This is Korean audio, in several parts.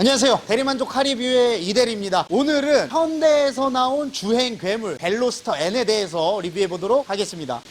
안녕하세요. 대리만족 카리뷰의 이대리입니다. 오늘은 현대에서 나온 주행 괴물 벨로스터 N에 대해서 리뷰해 보도록 하겠습니다.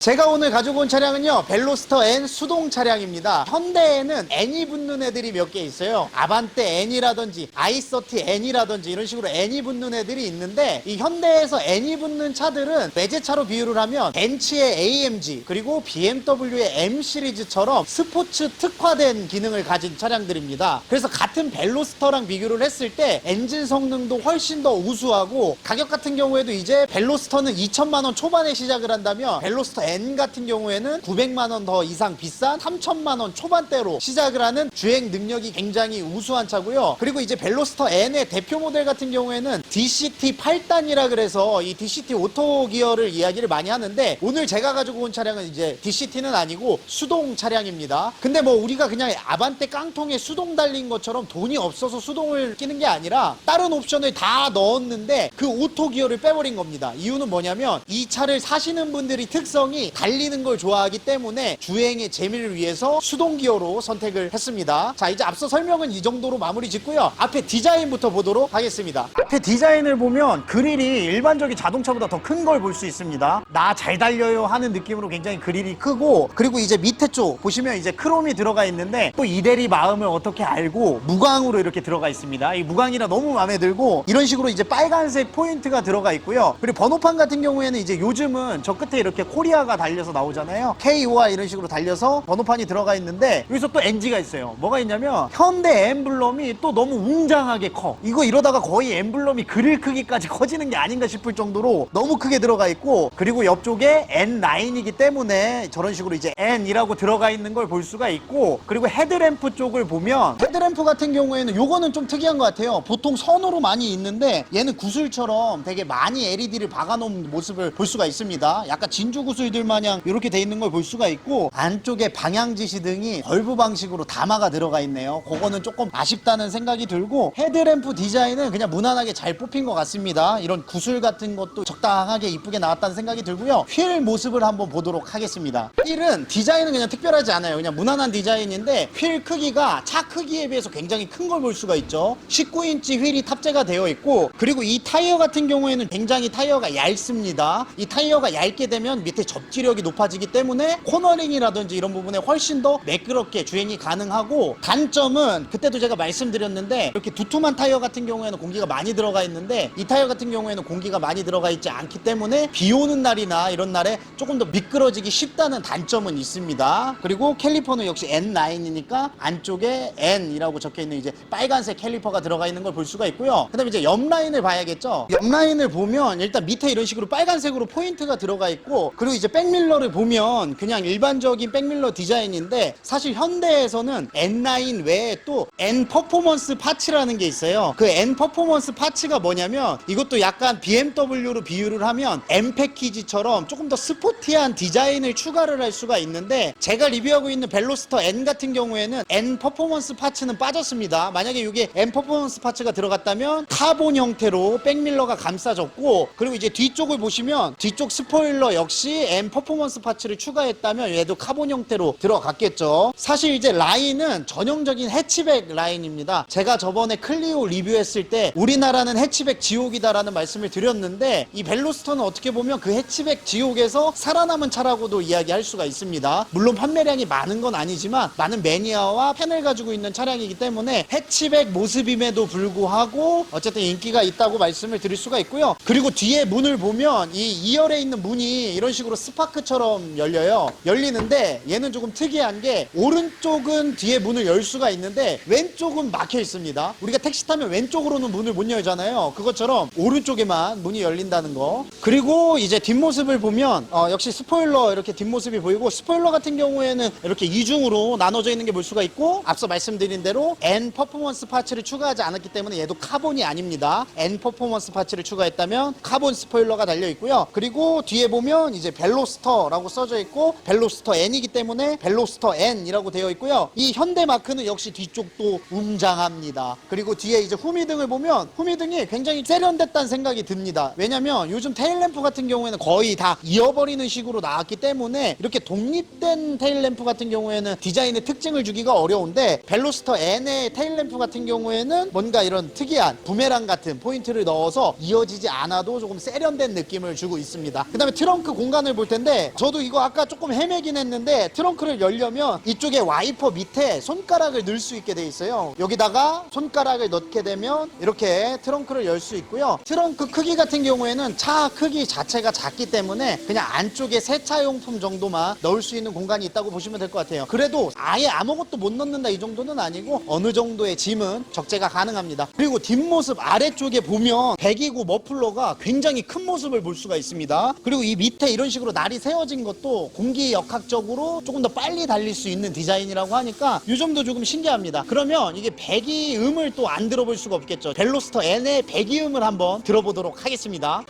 제가 오늘 가지고 온 차량은요, 벨로스터 N 수동 차량입니다. 현대에는 N이 붙는 애들이 몇 개 있어요. 아반떼 N이라든지 i30 N이라든지 이런 식으로 N이 붙는 애들이 있는데, 이 현대에서 N이 붙는 차들은 외제차로 비유를 하면 벤츠의 AMG 그리고 BMW의 M 시리즈처럼 스포츠 특화된 기능을 가진 차량들입니다. 그래서 같은 벨로스터랑 비교를 했을 때 엔진 성능도 훨씬 더 우수하고, 가격 같은 경우에도 이제 벨로스터는 2천만 원 초반에 시작을 한다면 벨로스터 N 같은 경우에는 900만 원 더 이상 비싼 3천만 원 초반대로 시작을 하는 주행 능력이 굉장히 우수한 차고요. 그리고 이제 벨로스터 N의 대표 모델 같은 경우에는 DCT 8단이라 그래서 이 DCT 오토 기어를 이야기를 많이 하는데, 오늘 제가 가지고 온 차량은 이제 DCT는 아니고 수동 차량입니다. 근데 뭐 우리가 그냥 아반떼 깡통에 수동 달린 것처럼 돈이 없어서 수동을 끼는 게 아니라 다른 옵션을 다 넣었는데 그 오토 기어를 빼버린 겁니다. 이유는 뭐냐면 이 차를 사시는 분들이 특성이 달리는 걸 좋아하기 때문에 주행의 재미를 위해서 수동 기어로 선택을 했습니다. 자, 이제 앞서 설명은 이 정도로 마무리 짓고요. 앞에 디자인부터 보도록 하겠습니다. 앞에 디자인을 보면 그릴이 일반적인 자동차보다 더 큰 걸 볼 수 있습니다. 나 잘 달려요 하는 느낌으로 굉장히 그릴이 크고, 그리고 이제 밑에 쪽 보시면 이제 크롬이 들어가 있는데, 또 이대리 마음을 어떻게 알고 무광으로 이렇게 들어가 있습니다. 이 무광이라 너무 마음에 들고, 이런 식으로 이제 빨간색 포인트가 들어가 있고요. 그리고 번호판 같은 경우에는 이제 요즘은 저 끝에 이렇게 코리아가 달려서 나오잖아요. KO와 이런 식으로 달려서 번호판이 들어가 있는데, 여기서 또 NG가 있어요. 뭐가 있냐면 현대 엠블럼이 또 너무 웅장하게 커. 이거 이러다가 거의 엠블럼이 그릴 크기까지 커지는 게 아닌가 싶을 정도로 너무 크게 들어가 있고, 그리고 옆쪽에 N9이기 때문에 저런 식으로 이제 N이라고 들어가 있는 걸 볼 수가 있고, 그리고 헤드램프 쪽을 보면 헤드램프 같은 경우에는 요거는 좀 특이한 것 같아요. 보통 선으로 많이 있는데 얘는 구슬처럼 되게 많이 LED를 박아놓은 모습을 볼 수가 있습니다. 약간 진주 구슬들 마냥 이렇게 돼 있는 걸 볼 수가 있고, 안쪽에 방향지시등이 벌브 방식으로 다마가 들어가 있네요. 그거는 조금 아쉽다는 생각이 들고, 헤드램프 디자인은 그냥 무난하게 잘 뽑힌 것 같습니다. 이런 구슬 같은 것도 적당하게 이쁘게 나왔다는 생각이 들고요. 휠 모습을 한번 보도록 하겠습니다. 휠은 디자인은 그냥 특별하지 않아요. 그냥 무난한 디자인인데, 휠 크기가 차 크기에 비해서 굉장히 큰 걸 볼 수가 있죠. 19인치 휠이 탑재가 되어 있고, 그리고 이 타이어 같은 경우에는 굉장히 타이어가 얇습니다. 이 타이어가 얇게 되면 밑에 접지력이 높아지기 때문에 코너링이라든지 이런 부분에 훨씬 더 매끄럽게 주행이 가능하고, 단점은 그때도 제가 말씀드렸는데, 이렇게 두툼한 타이어 같은 경우에는 공기가 많이 들어가 있는데, 이 타이어 같은 경우에는 공기가 많이 들어가 있지 않기 때문에 비 오는 날이나 이런 날에 조금 더 미끄러지기 쉽다는 단점은 있습니다. 그리고 캘리퍼는 역시 N9이니까 안쪽에 N이라고 적혀있는 이제 빨간색 캘리퍼가 들어가 있는 걸 볼 수가 있고요. 그 다음에 이제 옆라인을 봐야겠죠. 옆라인을 보면 일단 밑에 이런 식으로 빨간색으로 포인트가 들어가 있고, 그리고 이제 백밀러를 보면 그냥 일반적인 백밀러 디자인인데, 사실 현대에서는 N9 외에 또 N 퍼포먼스 파츠라는 게 있어요. 그 N 퍼포먼스 파츠가 뭐냐면, 이것도 약간 BMW로 비유를 하면 M 패키지처럼 조금 더 스포티한 디자인을 추가를 할 수가 있는데, 제가 리뷰하고 있는 벨로스터 N 같은 경우에는 N 퍼포먼스 파츠는 빠졌습니다. 만약에 이게 N 퍼포먼스 파츠가 들어갔다면 카본 형태로 백밀러가 감싸졌고, 그리고 이제 뒤쪽을 보시면 뒤쪽 스포일러 역시 N 퍼포먼스 파츠를 추가했다면 얘도 카본 형태로 들어갔겠죠. 사실 이제 라인은 전형적인 해치백 라인입니다. 제가 저번에 클리오 리뷰했을 때 우리나라는 해치백 지옥이다라는 말씀을 드렸는데, 이 벨로스터는 어떻게 보면 그 해치백 지옥에서 살아남은 차라고도 이야기할 수가 있습니다. 물론 판매량이 많은 건 아니지만 많은 매니아와 팬을 가지고 있는 차량이기 때문에 해치백 모습임에도 불구하고 어쨌든 인기가 있다고 말씀을 드릴 수가 있고요. 그리고 뒤에 문을 보면 이 2열에 있는 문이 이런 식으로 스파크처럼 열려요. 열리는데 얘는 조금 특이한 게, 오른쪽은 뒤에 문을 열 수가 있는데 왼쪽은 막혀 있습니다. 우리가 택시 타면 왼쪽으로는 문을 못 열잖아요. 그것처럼 오른쪽에만 문이 열린다는 거. 그리고 이제 뒷모습을 보면 역시 스포일러 이렇게 뒷모습이 보이고, 스포일러 같은 경우에는 이렇게 이중으로 나눠져 있는 게 볼 수가 있고, 앞서 말씀드린 대로 N 퍼포먼스 파츠를 추가하지 않았기 때문에 얘도 카본이 아닙니다. N 퍼포먼스 파츠를 추가했다면 카본 스포일러가 달려 있고요. 그리고 뒤에 보면 이제 벨로 벨로스터라고 써져 있고 벨로스터 N이기 때문에 벨로스터 N이라고 되어 있고요. 이 현대 마크는 역시 뒤쪽도 웅장합니다. 그리고 뒤에 이제 후미등을 보면 후미등이 굉장히 세련됐다는 생각이 듭니다. 왜냐면 요즘 테일램프 같은 경우에는 거의 다 이어버리는 식으로 나왔기 때문에 이렇게 독립된 테일램프 같은 경우에는 디자인의 특징을 주기가 어려운데 벨로스터 N의 테일램프 같은 경우에는 뭔가 이런 특이한 부메랑 같은 포인트를 넣어서 이어지지 않아도 조금 세련된 느낌을 주고 있습니다. 그 다음에 트렁크 공간을 볼 텐데 저도 이거 아까 조금 헤매긴 했는데 트렁크를 열려면 이쪽에 와이퍼 밑에 손가락을 넣을 수 있게 돼 있어요. 여기다가 손가락을 넣게 되면 이렇게 트렁크를 열 수 있고요. 트렁크 크기 같은 경우에는 차 크기 자체가 작기 때문에 그냥 안쪽에 세차용품 정도만 넣을 수 있는 공간이 있다고 보시면 될 것 같아요. 그래도 아예 아무것도 못 넣는다 이 정도는 아니고 어느 정도의 짐은 적재가 가능합니다. 그리고 뒷모습 아래쪽에 보면 배기구 머플러가 굉장히 큰 모습을 볼 수가 있습니다. 그리고 이 밑에 이런 식으로 날이 세워진 것도 공기 역학적으로 조금 더 빨리 달릴 수 있는 디자인이라고 하니까 이 점도 조금 신기합니다. 그러면 이게 배기음을 또 안 들어볼 수가 없겠죠. 벨로스터 N의 배기음을 한번 들어보도록 하겠습니다.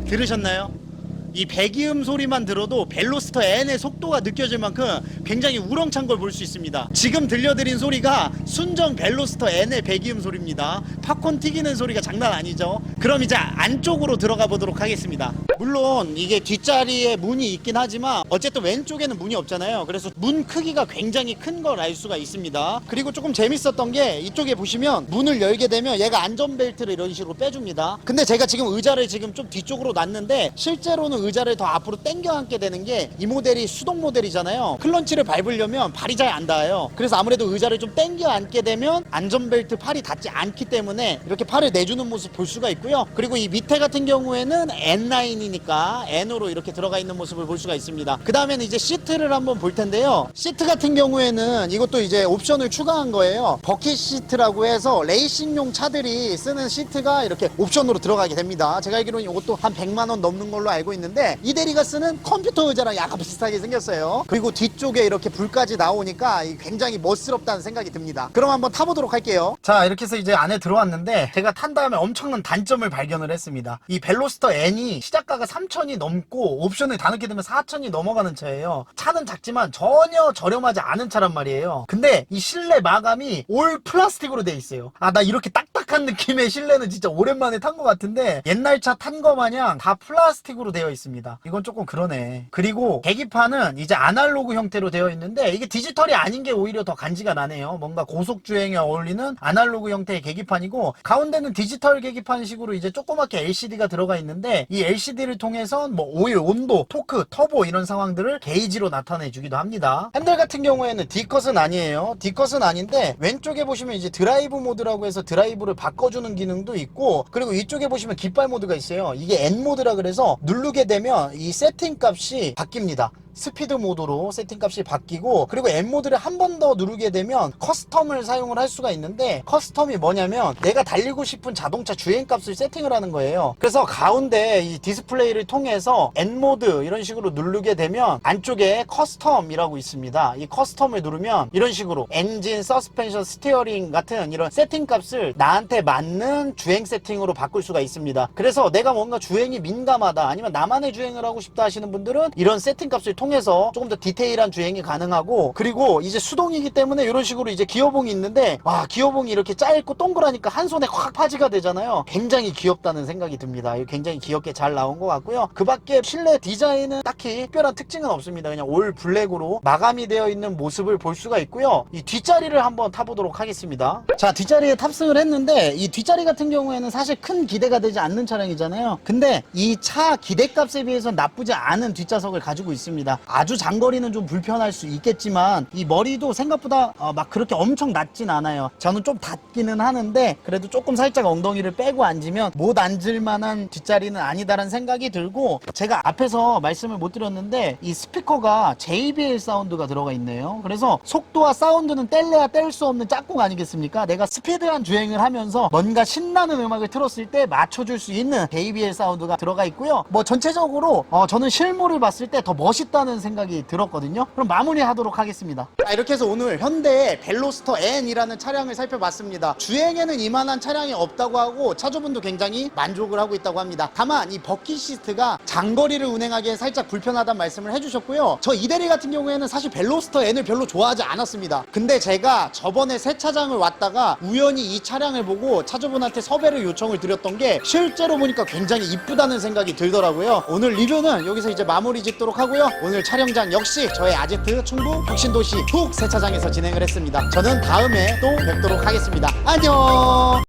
들으셨나요? 이 배기음 소리만 들어도 벨로스터 N의 속도가 느껴질 만큼 굉장히 우렁찬 걸 볼 수 있습니다. 지금 들려드린 소리가 순정 벨로스터 N의 배기음 소리입니다. 팝콘 튀기는 소리가 장난 아니죠. 그럼 이제 안쪽으로 들어가 보도록 하겠습니다. 물론 이게 뒷자리에 문이 있긴 하지만 어쨌든 왼쪽에는 문이 없잖아요. 그래서 문 크기가 굉장히 큰 걸 알 수가 있습니다. 그리고 조금 재밌었던 게 이쪽에 보시면 문을 열게 되면 얘가 안전벨트를 이런 식으로 빼줍니다. 근데 제가 지금 의자를 지금 좀 뒤쪽으로 놨는데 실제로는 의자를 더 앞으로 당겨 앉게 되는 게 이 모델이 수동 모델이잖아요. 클런치를 밟으려면 발이 잘 안 닿아요. 그래서 아무래도 의자를 좀 당겨 앉게 되면 안전벨트 팔이 닿지 않기 때문에 이렇게 팔을 내주는 모습 볼 수가 있고요. 그리고 이 밑에 같은 경우에는 N9이니까 N으로 이렇게 들어가 있는 모습을 볼 수가 있습니다. 그 다음에는 이제 시트를 한번 볼 텐데요. 시트 같은 경우에는 이것도 이제 옵션을 추가한 거예요. 버킷 시트라고 해서 레이싱용 차들이 쓰는 시트가 이렇게 옵션으로 들어가게 됩니다. 제가 알기로는 이것도 한 100만 원 넘는 걸로 알고 있는데 이 대리가 쓰는 컴퓨터 의자랑 약간 비슷하게 생겼어요. 그리고 뒤쪽에 이렇게 불까지 나오니까 굉장히 멋스럽다는 생각이 듭니다. 그럼 한번 타보도록 할게요. 자, 이렇게 해서 이제 안에 들어왔는데 제가 탄 다음에 엄청난 단점을 발견을 했습니다. 이 벨로스터 N이 시작가가 3,000이 넘고 옵션을 다 넣게 되면 4,000이 넘어가는 차예요. 차는 작지만 전혀 저렴하지 않은 차란 말이에요. 근데 이 실내 마감이 올 플라스틱으로 돼 있어요. 아, 나 이렇게 딱딱한 느낌의 실내는 진짜 오랜만에 탄 것 같은데 옛날 차 탄 거 마냥 다 플라스틱으로 되어 있습니다. 이건 조금 그러네. 그리고 계기판은 이제 아날로그 형태로 되어 있는데 이게 디지털이 아닌 게 오히려 더 간지가 나네요. 뭔가 고속주행에 어울리는 아날로그 형태의 계기판이고 가운데는 디지털 계기판식으로 이제 조그맣게 LCD가 들어가 있는데 이 LCD를 통해서 뭐 오일, 온도, 토크, 터보 이런 상황들을 게이지로 나타내 주기도 합니다. 핸들 같은 경우에는 D컷은 아니에요. D컷은 아닌데 왼쪽에 보시면 이제 드라이브 모드라고 해서 드라이브를 바꿔주는 기능도 있고 그리고 이쪽에 보시면 깃발 모드가 있어요. 이게 N 모드라 그래서 누르게 되면 이 세팅 값이 바뀝니다. 스피드 모드로 세팅값이 바뀌고 그리고 M 모드를 한 번 더 누르게 되면 커스텀을 사용을 할 수가 있는데 커스텀이 뭐냐면 내가 달리고 싶은 자동차 주행값을 세팅을 하는 거예요. 그래서 가운데 이 디스플레이를 통해서 N 모드 이런 식으로 누르게 되면 안쪽에 커스텀이라고 있습니다. 이 커스텀을 누르면 이런 식으로 엔진, 서스펜션, 스티어링 같은 이런 세팅값을 나한테 맞는 주행 세팅으로 바꿀 수가 있습니다. 그래서 내가 뭔가 주행이 민감하다 아니면 나만의 주행을 하고 싶다 하시는 분들은 이런 세팅값을 통해서 조금 더 디테일한 주행이 가능하고 그리고 이제 수동이기 때문에 이런 식으로 이제 기어봉이 있는데 와 기어봉이 이렇게 짧고 동그라니까 한 손에 확 파지가 되잖아요. 굉장히 귀엽다는 생각이 듭니다. 굉장히 귀엽게 잘 나온 것 같고요. 그 밖에 실내 디자인은 딱히 특별한 특징은 없습니다. 그냥 올 블랙으로 마감이 되어 있는 모습을 볼 수가 있고요. 이 뒷자리를 한번 타보도록 하겠습니다. 자, 뒷자리에 탑승을 했는데 이 뒷자리 같은 경우에는 사실 큰 기대가 되지 않는 차량이잖아요. 근데 이 차 기대값에 비해서 나쁘지 않은 뒷좌석을 가지고 있습니다. 아주 장거리는 좀 불편할 수 있겠지만 이 머리도 생각보다 막 그렇게 엄청 낮진 않아요. 저는 좀 닿기는 하는데 그래도 조금 살짝 엉덩이를 빼고 앉으면 못 앉을 만한 뒷자리는 아니다라는 생각이 들고 제가 앞에서 말씀을 못 드렸는데 이 스피커가 JBL 사운드가 들어가 있네요. 그래서 속도와 사운드는 뗄래야 뗄 수 없는 짝꿍 아니겠습니까? 내가 스피드한 주행을 하면서 뭔가 신나는 음악을 틀었을 때 맞춰줄 수 있는 JBL 사운드가 들어가 있고요. 뭐 전체적으로 저는 실물을 봤을 때 더 멋있다는 이쁘다는 생각이 들었거든요. 그럼 마무리하도록 하겠습니다. 이렇게 해서 오늘 현대의 벨로스터 N이라는 차량을 살펴봤습니다. 주행에는 이만한 차량이 없다고 하고 차주분도 굉장히 만족을 하고 있다고 합니다. 다만 이 버킷 시트가 장거리를 운행하기에 살짝 불편하다는 말씀을 해주셨고요. 저 이대리 같은 경우에는 사실 벨로스터 N을 별로 좋아하지 않았습니다. 근데 제가 저번에 새 차장을 왔다가 우연히 이 차량을 보고 차주분한테 섭외를 요청을 드렸던 게 실제로 보니까 굉장히 이쁘다는 생각이 들더라고요. 오늘 리뷰는 여기서 이제 마무리 짓도록 하고요. 오늘 촬영장 역시 저의 아제트 충북 혁신도시 훅 세차장에서 진행을 했습니다. 저는 다음에 또 뵙도록 하겠습니다. 안녕.